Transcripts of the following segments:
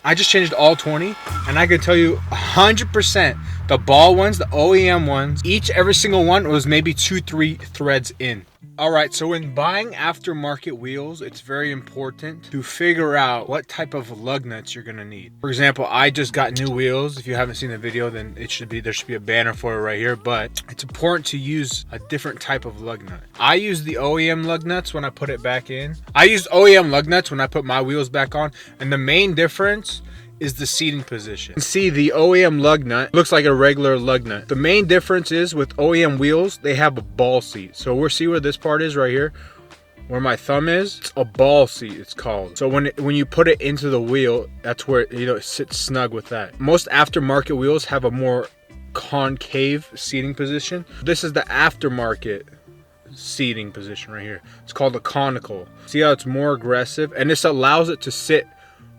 I just changed all 20, and I can tell you 100% the ball ones, the OEM ones, every single one was maybe 2-3 threads in. All right, so when buying aftermarket wheels, it's very important to figure out what type of lug nuts you're gonna need. For example, I just got new wheels. If you haven't seen the video, then there should be a banner for it right here, but it's important to use a different type of lug nut. I use the OEM lug nuts when I put it back in. I use OEM lug nuts when I put my wheels back on, and the main difference is the seating position. See, the OEM lug nut looks like a regular lug nut. The main difference is with OEM wheels, they have a ball seat. So we'll see where this part is right here, where my thumb is. It's a ball seat, it's called. So when you put it into the wheel, that's where it sits snug with that. Most aftermarket wheels have a more concave seating position. This is the aftermarket seating position right here. It's called a conical. See how it's more aggressive, and this allows it to sit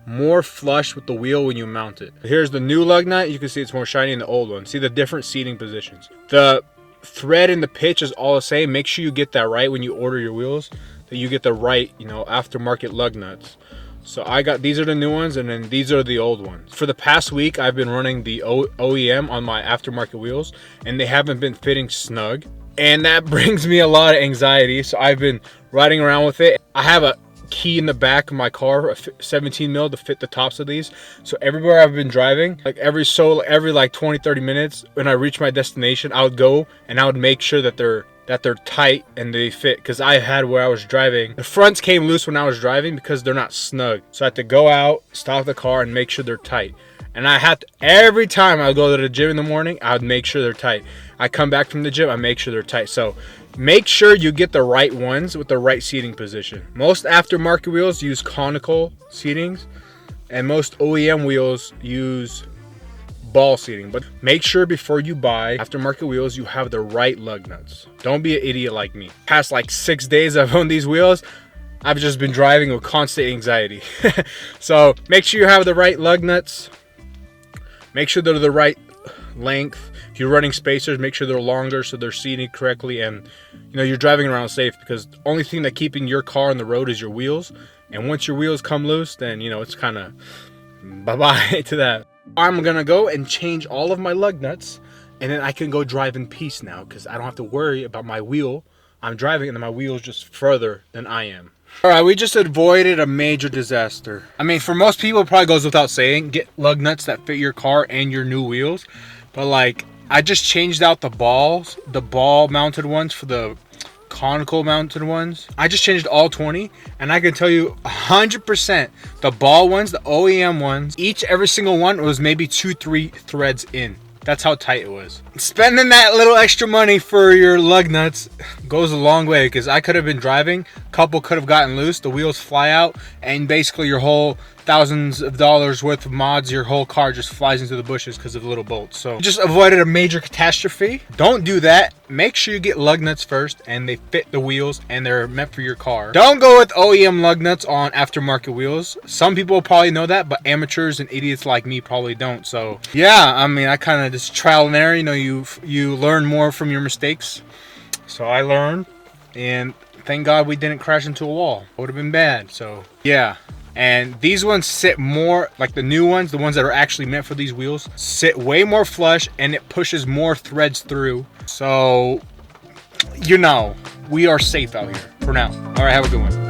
more flush with the wheel when you mount it. Here's the new lug nut. You can see it's more shiny than the old one. See the different seating positions. The thread and the pitch is all the same. Make sure you get that right when you order your wheels, that you get the right, aftermarket lug nuts. So these are the new ones, and then these are the old ones. For the past week, I've been running the OEM on my aftermarket wheels, and they haven't been fitting snug. And that brings me a lot of anxiety. So I've been riding around with it. I have a key in the back of my car, a 17 mil to fit the tops of these. So everywhere I've been driving, every 20-30 minutes, when I reach my destination, I would go and I would make sure that they're tight and they fit. Because I had where I was driving, the fronts came loose when I was driving because they're not snug. So I had to go out, stop the car, and make sure they're tight. And I had to, every time I would go to the gym in the morning, I would make sure they're tight. I come back from the gym, I make sure they're tight. So make sure you get the right ones with the right seating position. Most aftermarket wheels use conical seatings, and most OEM wheels use ball seating. But make sure before you buy aftermarket wheels, you have the right lug nuts. Don't be an idiot like me. Past 6 days I've owned these wheels, I've just been driving with constant anxiety. So make sure you have the right lug nuts. Make sure they're the right length. If you're running spacers, make sure they're longer so they're seated correctly, and you're driving around safe, because the only thing that keeping your car on the road is your wheels. And once your wheels come loose, then it's kind of bye-bye to that. I'm gonna go and change all of my lug nuts, and then I can go drive in peace now, because I don't have to worry about my wheel. I'm driving and my wheel's just further than I am. All right, we just avoided a major disaster. I mean, for most people, it probably goes without saying, get lug nuts that fit your car and your new wheels. But I just changed out the ball mounted ones for the conical mounted ones. I just changed all 20, and I can tell you 100% the ball ones, the OEM ones, every single one was maybe 2-3 threads in. That's how tight it was. Spending that little extra money for your lug nuts goes a long way, because I could have been driving, couple could have gotten loose, the wheels fly out, and basically your whole thousands of dollars worth of mods, your whole car just flies into the bushes because of little bolts. So just avoided a major catastrophe. Don't do that. Make sure you get lug nuts first, and they fit the wheels and they're meant for your car. Don't go with OEM lug nuts on aftermarket wheels. Some people probably know that, but amateurs and idiots like me probably don't. So yeah, I mean, I kind of just trial and error. You learn more from your mistakes. So I learned, and thank God we didn't crash into a wall. It would have been bad. So yeah. And these ones sit more, like the new ones, the ones that are actually meant for these wheels, sit way more flush, and it pushes more threads through. So, we are safe out here for now. All right, have a good one.